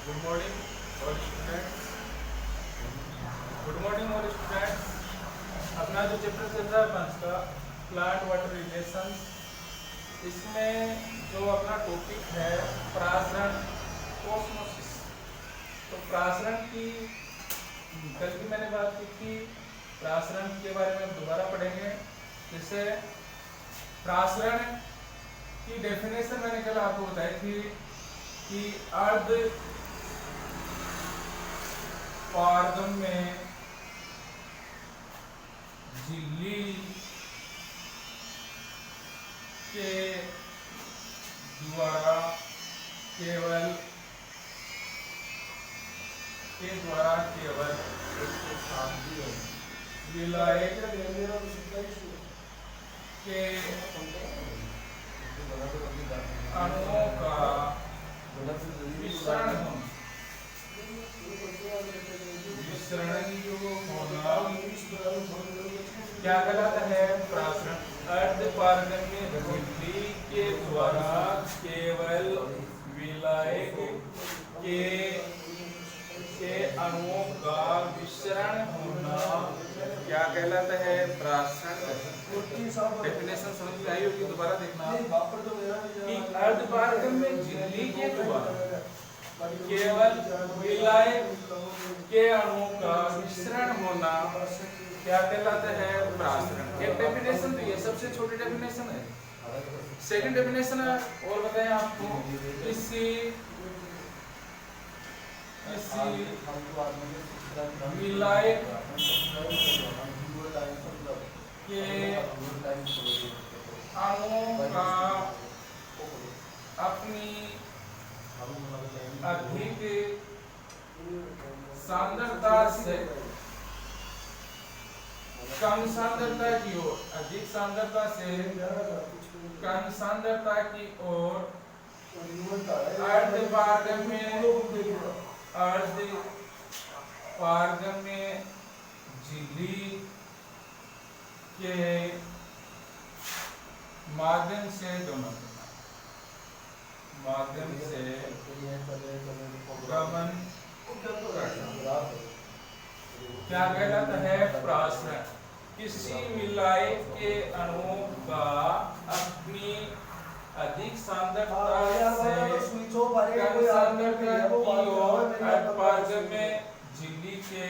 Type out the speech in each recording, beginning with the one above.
Good morning all students. Good morning all students. अपना जो chapter चल रहा है पंच का प्लांट वाटर रिलेशंस, इसमें जो अपना टॉपिक है परासरण ऑस्मोसिस। तो परासरण की कल की मैंने बात की थी, परासरण के बारे में दोबारा पढ़ेंगे। जैसे परासरण की डेफिनेशन मैंने कल आपको बताई थी कि अर्ध पारगम में झिल्ली के द्वारा केवल विलायक के अणुओं का विसरण होना क्या कहलाता है? परासरण। अर्धपारगम्य झिल्ली के द्वारा केवल विलायक के अणुओं का विसरण होना क्या कहलाता है? परासरण। डेफिनेशन समझ में आई होगी, दोबारा देखना कि अर्धपारगम्य झिल्ली के द्वारा केवल विलायक के अणुओं का मिश्रण होना क्या कहलाता है? परासरण। एक डेफिनेशन तो ये सबसे छोटी डेफिनेशन है। सेकंड डेफिनेशन और बताएं आपको, किसी विलायक के अणुओं का अपनी अधिक सांद्रता से कम सांद्रता की ओर, अधिक सांद्रता से कम सांद्रता की ओर अर्धपारगम्य झिल्ली के माध्यम से गमन क्या कहलाता है? परासरण। किसी विलायक के अणुओं का अपनी अधिक सांद्रता से कम सांद्रता की ओर अर्धपारगम्य झिल्ली के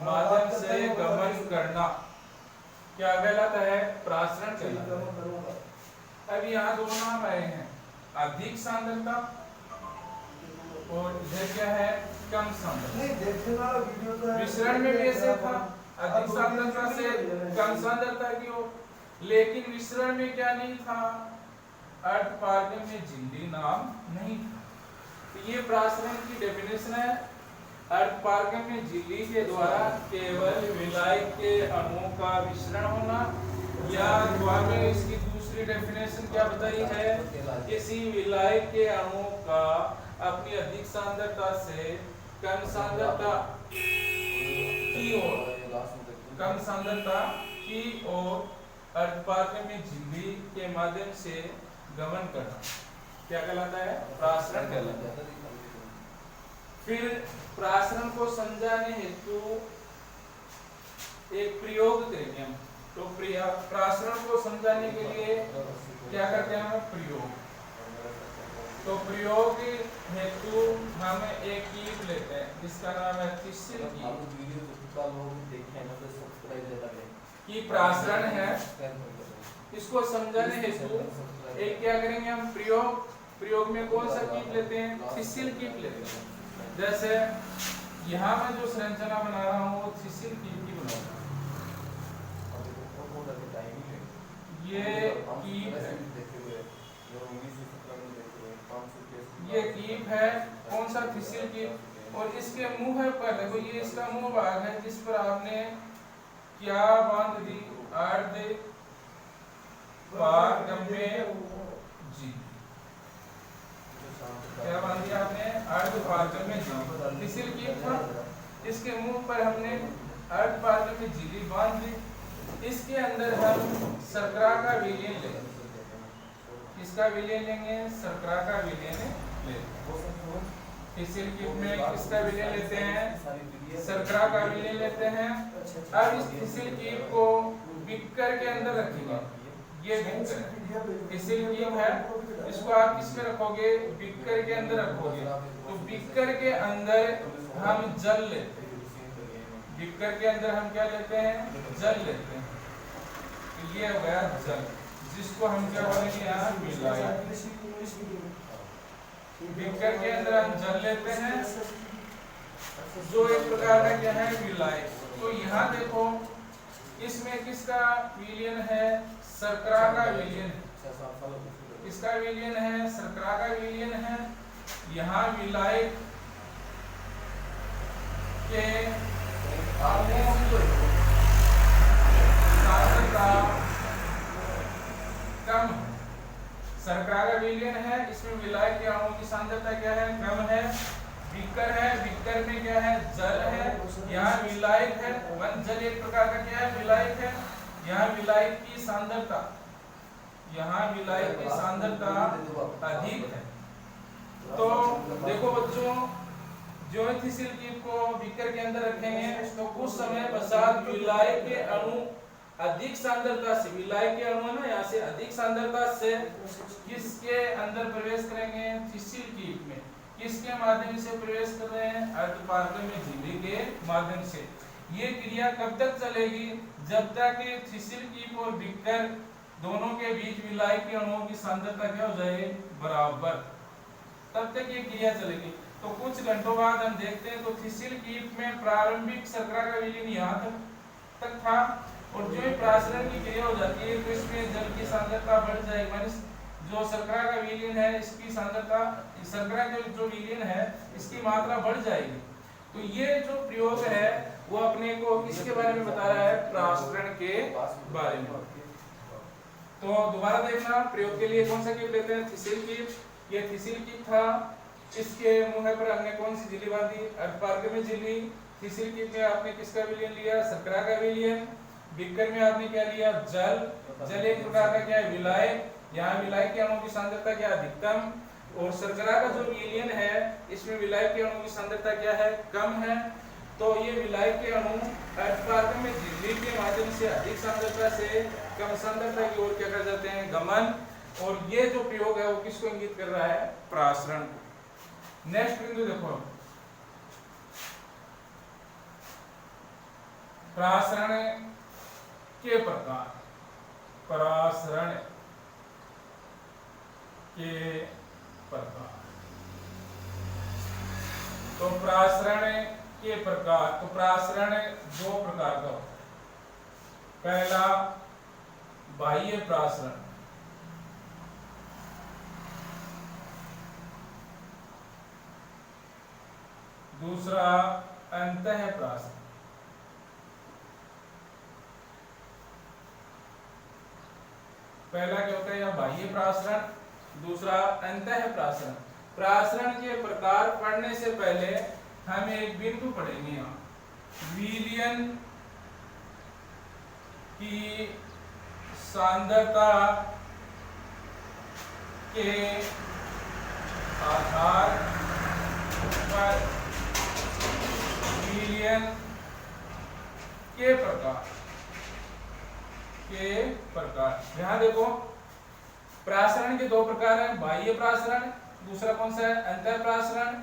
माध्यम से गमन करना क्या कहलाता है? परासरण कहलाता है। अब यहाँ दो नाम आए हैं, अधिक सांद्रता और इधर क्या है? कम सांद्रता। विसरण में भी ऐसे था, अधिक सांद्रता से कम सांद्रता की ओर, लेकिन विसरण में क्या नहीं था? अर्धपारगम्य झिल्ली नाम नहीं था। तो ये परासरण की डेफिनेशन है, अर्धपारगम्य झिल्ली के द्वारा केवल विलायक के अणुओं का विसरण होना। या द्वारा इसकी दूसरी डेफिनेशन क्या बताई है? किसी विलायक के अणुओं का अपनी अधिक सांद्रता से कम सांद्रता की ओर अर्धपारगम्य झिल्ली के माध्यम से गमन करना क्या कहलाता है? परासरण कहलाता है। फिर परासरण को समझाने हेतु एक प्रयोग करेंगे हम। तो परासरण को समझाने के लिए क्या करते हैं हम? प्रयोग। तो प्रयोग हेतु हम एक कीट लेते हैं जिसका नाम है थिसिल की परासरण है। इसको समझाने हेतु एक क्या करेंगे हम? प्रयोग में कौन सा कीट लेते हैं? थिसिल कीट लेते हैं। जैसे यहाँ मैं जो संरचना बना रहा हूँ वो थिसिल कीट की बना रहा हूँ। ये कीप है। कौन सा? Thistle keep. और इसके मुंह पर देखो, ये इसका मुंह भाग है जिस पर आपने क्या बांध दी? अर्धपारगम्य झिल्ली। क्या बांध दिया आपने? अर्धपारगम्य झिल्ली। थिसिल कीप था, इसके मुंह पर हमने अर्धपारगम्य झिल्ली बांध दी। इसके अंदर हम शर्करा का विलयन लेंगे। इसका विलयन लेंगे, शर्करा का विलयन लेंगे। फिसिल कीप में किसका विलयन लेते हैं? शर्करा का विलयन लेते हैं। अब इस फिसिल कीप को बीकर के अंदर रखेंगे। ये बीकर फिसिल कीप है, इसको आप किस में रखोगे? बीकर के अंदर रखोगे। तो बीकर के अंदर हम जल लेते हैं। बीकर के अंदर हम क्या लेते हैं? जल लेते हैं। तो ये हो गया जल, जिसको हम क्या बोलेंगे यहाँ? विलायक। बीकर के अंदर हम जल लेते हैं, जो एक प्रकार का क्या है? विलायक। तो यहाँ देखो, इसमें किसका विलयन है? शर्करा का विलयन। किसका विलयन है? शर्करा का विलयन है। यहाँ विलायक के सांद्रता कम है। शर्करा का विलयन है, इसमें विलायक के अणुओं की सांद्रता क्या है? कम है। बीकर है, बीकर में क्या है? जल है। यहाँ विलायक है, वन जल एक प्रकार का क्या है? विलायक है। यहाँ विलायक की सांद्रता, यहाँ विलायक की सांद्रता अधिक है। तो देखो बच्चों, जो फिसिल कीप को बीकर के अंदर रखेंगे तो कुछ समय पश्चात विलायक के अणु अधिक सांद्रता से, विलायक के अणु ना यहाँ से अधिक सांद्रता से किसके अंदर प्रवेश करेंगे? फिसिल कीप में। किसके माध्यम से प्रवेश कर रहे हैं? अर्धपारगम्य झिल्ली के माध्यम से। ये क्रिया कब तक चलेगी? जब तक फिसिल कीप और बीकर दोनों के बीच विलायक के अणुओं की सांद्रता क्या हो जाए? बराबर। तब तक ये क्रिया चलेगी। तो कुछ घंटों बाद हम देखते हैं तो फिसिल कीप में प्रारंभिक शर्करा का विलयन यहाँ तक था, और जो प्रासरण की क्रिया हो जाती है तो इसमें जल की सांद्रता बढ़ जाएगी। माने जो शर्करा का विलयन है, इसकी सांद्रता, शर्करा के जो विलयन है इसकी मात्रा बढ़ जाएगी। तो ये जो प्रयोग है वो अपने को किसके बारे में बता रहा है? प्रासरण के बारे में। तो दोबारा देखना, प्रयोग के लिए कौन सा कीप लेते हैं? फिसिल कीप। ये फिसिल कीप था, इसके मुंह पर हमने कौन सी झिल्ली बांधी? अर्धपारगम्य झिल्ली। फिसिल कीप में आपने किसका विलयन लिया? शर्करा का विलयन। बीकर में आपने क्या लिया? जल। जल एक प्रकार का क्या है? विलायक। यहाँ विलायक के अणुओं की सांद्रता क्या? अधिकतम। और शर्करा का जो विलयन है इसमें विलायक के अणुओं की सांद्रता क्या है? कम है। तो ये विलायक के अणु अर्धपारगम्य झिल्ली के माध्यम से अधिक सांद्रता से कम सांद्रता की ओर क्या कर जाते हैं? गमन। और ये जो प्रयोग है वो किसको इंगित कर रहा है? प्रासरण को। नेक्स्ट बिंदु देखो, प्रासरण के प्रकार। प्रासरण के प्रकार। तो प्रासरण के प्रकार, तो प्रासरण दो प्रकार का होता है। पहला बाह्य प्रासरण, दूसरा अंतः प्रासरण। पहला क्या होता है? बाह्य प्रासरण, दूसरा अंतः प्रासरण। प्रासरण के प्रकार पढ़ने से पहले हम एक बिंदु पढ़ेंगे यहाँ, विलयन की सांद्रता के आधार पर विलयन के प्रकार। के प्रकार यहाँ देखो, प्रासरण के दो प्रकार हैं, बाह्य प्रासरण, दूसरा कौन सा है? अंतः प्रासरण।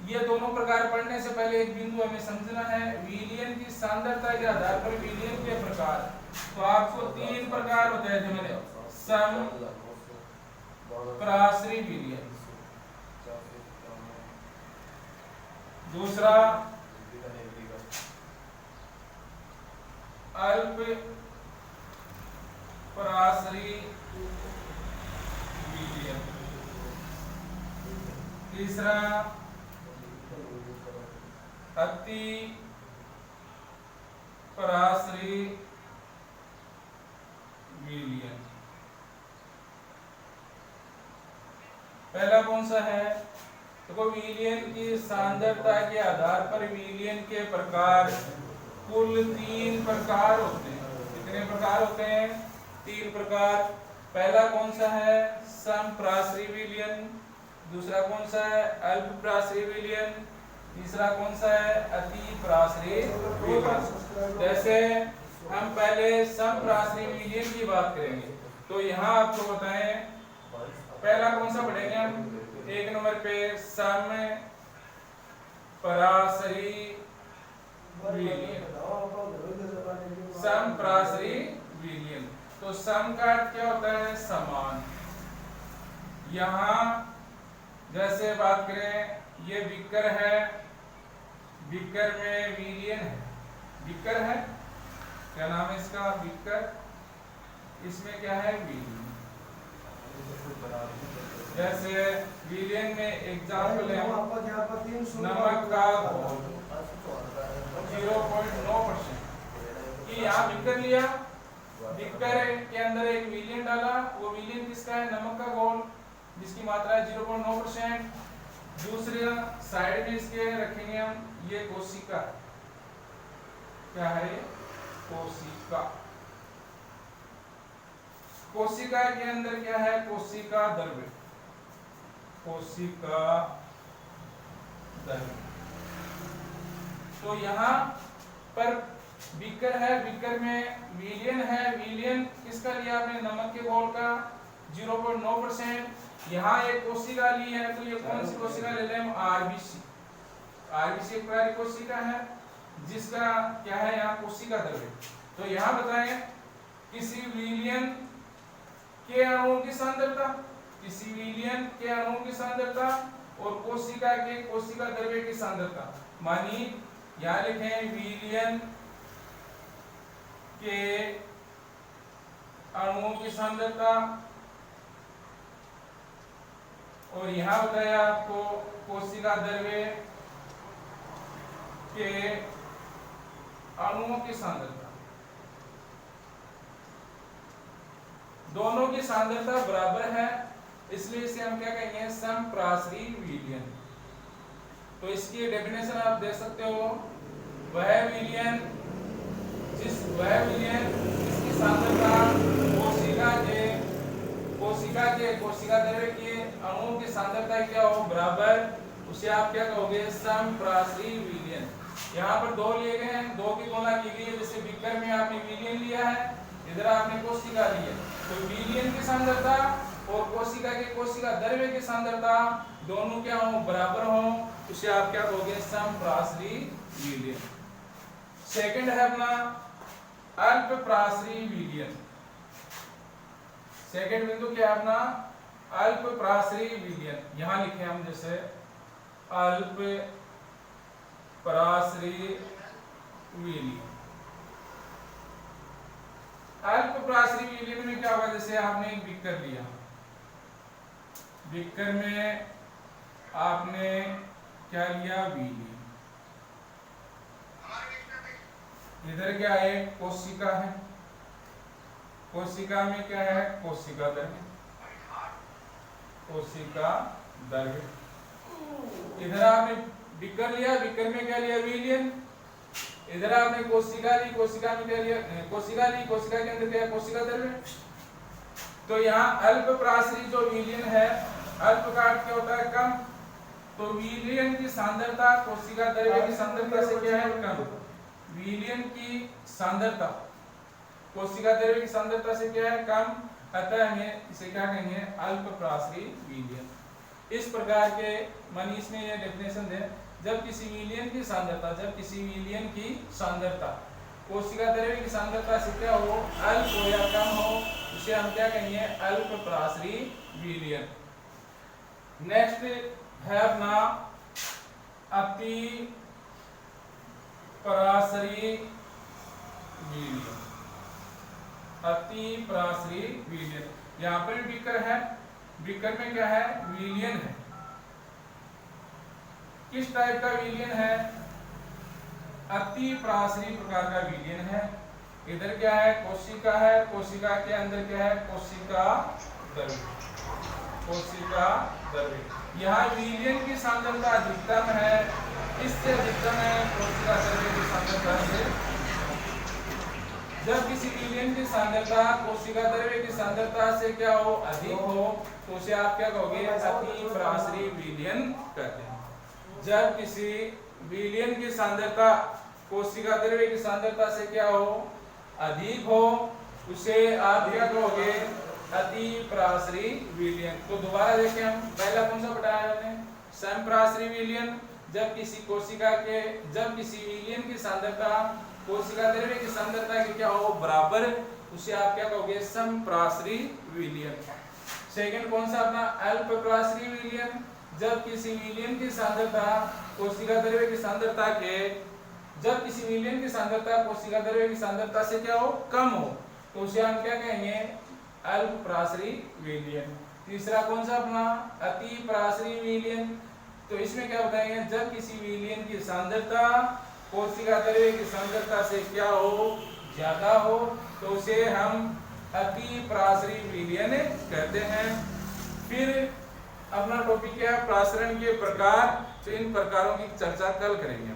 ये दोनों प्रकार पढ़ने से पहले एक बिंदु हमें समझना है, विलयन की सांद्रता के आधार पर विलयन के प्रकार। तो आपको तीन प्रकार बताए थे मैंने, सम प्रासरी विलयन, दूसरा अल्प प्रासरी विलयन, तीसरा अति प्रासरी विलयन। पहला कौन सा है? देखो, विलयन की सांद्रता के आधार पर विलयन के प्रकार कुल 3 प्रकार होते हैं। कितने प्रकार होते हैं? 3 प्रकार। पहला कौन सा है? समप्रासरी विलयन, दूसरा कौन सा है अल्प प्राश्रयी विलयन, तीसरा कौन सा है अति प्राश्रयी विलयन। जैसे हम पहले सम प्राश्रयी विलयन की बात करेंगे तो यहाँ आपको बताएं पहला कौन सा पढ़ेंगे हम, एक नंबर पे सम प्राश्रयी विलयन, सम प्राश्रयी विलयन। तो सम का अर्थ क्या होता है समान। यहाँ जैसे बात करें ये बिक्कर है, बिक्कर में विलयन है, बिक्कर है क्या नाम है इसका बिक्कर, इसमें क्या है विलयन। जैसे विलयन में एग्जाम्पल है नमक का 0.9% कि यहाँ बिक्कर लिया, बिक्कर के अंदर एक विलयन डाला, वो विलयन किसका है नमक का घोल जिसकी मात्रा है 0.9%। दूसरे साइड में इसके रखेंगे हम ये कोशिका, क्या है कोशिका, कोशिका के अंदर क्या है कोशिका द्रव्य, कोशिका द्रव्य। तो यहाँ पर बीकर है, बीकर में विलयन है, विलयन किसका लिया आपने नमक के घोल का 0.9%। यहाँ एक कोशिका ली है तो ये कौन सी कोशिका ले लें हम आरबीसी, आरबीसी एक प्रकार की कोशिका है जिसका क्या है यहाँ कोशिका द्रव्य। तो यहाँ बताएं किसी विलयन के अणुओं की सांद्रता, किसी विलयन के अणुओं की सांद्रता और कोशिका के कोशिका द्रव्य की सांद्रता। मानिए यहाँ लिखें विलयन के अणुओं की सांद्रता और यहाँ बताया आपको कोशिका द्रव्य के अणुओं की सांद्रता। दोनों की सांद्रता बराबर है इसलिए इसे हम क्या कहेंगे समप्राश्रयी विलयन। तो इसकी डेफिनेशन आप देख सकते हो, वह विलयन जिसकी सांद्रता कोशिका द्रव्य के अणुओं की सांद्रता क्या हो बराबर, उसे आप क्या कहोगे समप्राश्रयी विलयन। यहाँ पर दो लिए गए हैं, दो की तुलना की गई है। जैसे बीकर में आपने विलयन लिया है, इधर आपने कोशिका ली है, तो विलयन की सांद्रता और कोशिका के कोशिका द्रव्य की सांद्रता दोनों क्या हो बराबर हो, उसे आप क्या कहोगे समप्राश्रयी विलयन। सेकंड है अपना अल्प प्राश्रयी विलयन। सेकंड बिंदु क्या है अपना अल्प प्राश्रयी विलयन। यहां लिखे हम जैसे अल्प प्राश्रयी विलयन। अल्प प्राश्रयी विलयन में क्या होगा, जैसे आपने एक बीकर लिया, बीकर में आपने क्या लिया विलयन, इधर क्या है कोशिका है, कोशिका में क्या है कोशिका द्रव्य, कोशिका द्रव्य। इधर आपने बीकर लिया, बीकर में क्या लिया विलयन, इधर आपने कोशिका ली, कोशिका में क्या लिया कोशिका ली, कोशिका के अंदर क्या है कोशिका द्रव्य। तो यहाँ अल्प प्राश्रयी जो विलयन है, अल्प का अर्थ क्या होता है कम, तो विलयन की सांद्रता कोशिका द्रव्य की सांद्रता से क्या है कम, विलयन की सांद्रता कोशिका द्रव्य की सांद्रता से क्या है कम, अतः हमें इसे क्या कहेंगे अल्प प्राश्रयी विलयन। इस प्रकार के मनीष ने यह डेफिनेशन दे, जब किसी विलयन की सांद्रता, जब किसी विलयन की सांद्रता कोशिका द्रव्य की सांद्रता से क्या हो अल्प हो या कम हो, उसे हम क्या कहेंगे अल्प प्राश्रयी विलयन। नेक्स्ट है अपना अति प्राश्रयी विलयन। अति प्राश्रयी विलयन, यहाँ पर बीकर है, बीकर में क्या है विलयन है, किस टाइप का विलयन है अति प्राश्रयी प्रकार का विलयन है। इधर क्या है कोशिका है, कोशिका के अंदर क्या है कोशिका द्रव्य, कोशिका द्रव्य। यहाँ विलयन की सांद्रता अधिकतम है, इससे अधिकतम है कोशिका द्रव्य की सांद्रता से। जब किसी विलयन की सांद्रता कोशिका द्रव्य की सांद्रता से क्या हो, अधिक हो, तो उसे आप क्या कहोगे, अति पराश्रयी विलयन कहते हैं। जब किसी विलयन की सांद्रता कोशिका द्रव्य की सांद्रता से क्या हो, अधिक हो, उसे आप क्या कहोगे, अति पराश्रयी विलयन। तो दोबारा देखें, हम पहला कौन सा बताया हमने, समपराश्रयी विलयन। जब किसी विलयन की सांद्रता कोशिका द्रव्य की सांद्रता के क्या हो, बराबर, उसे आप क्या कहोगे, समपराश्रयी विलयन। सेकंड कौन सा अपना, अल्पपराश्रयी विलयन। जब किसी विलयन की सांद्रता कोशिका द्रव्य की सांद्रता के जब किसी विलयन की सांद्रता कोशिका द्रव्य की सांद्रता से क्या हो, कम हो, तो उसे हम क्या कहेंगे, अल्पपराश्रयी विलयन। तीसरा कौन सा अपना, अति पराश्रयी विलयन। तो इसमें क्या बताएंगे, जब किसी विलयन की सांद्रता कोशिका द्रव्य की सांद्रता से क्या हो, ज्यादा हो, तो उसे हम अति पराश्रयी विलयन कहते हैं। फिर अपना टॉपिक क्या है, प्रासरण के प्रकार। तो इन प्रकारों की चर्चा कल करेंगे।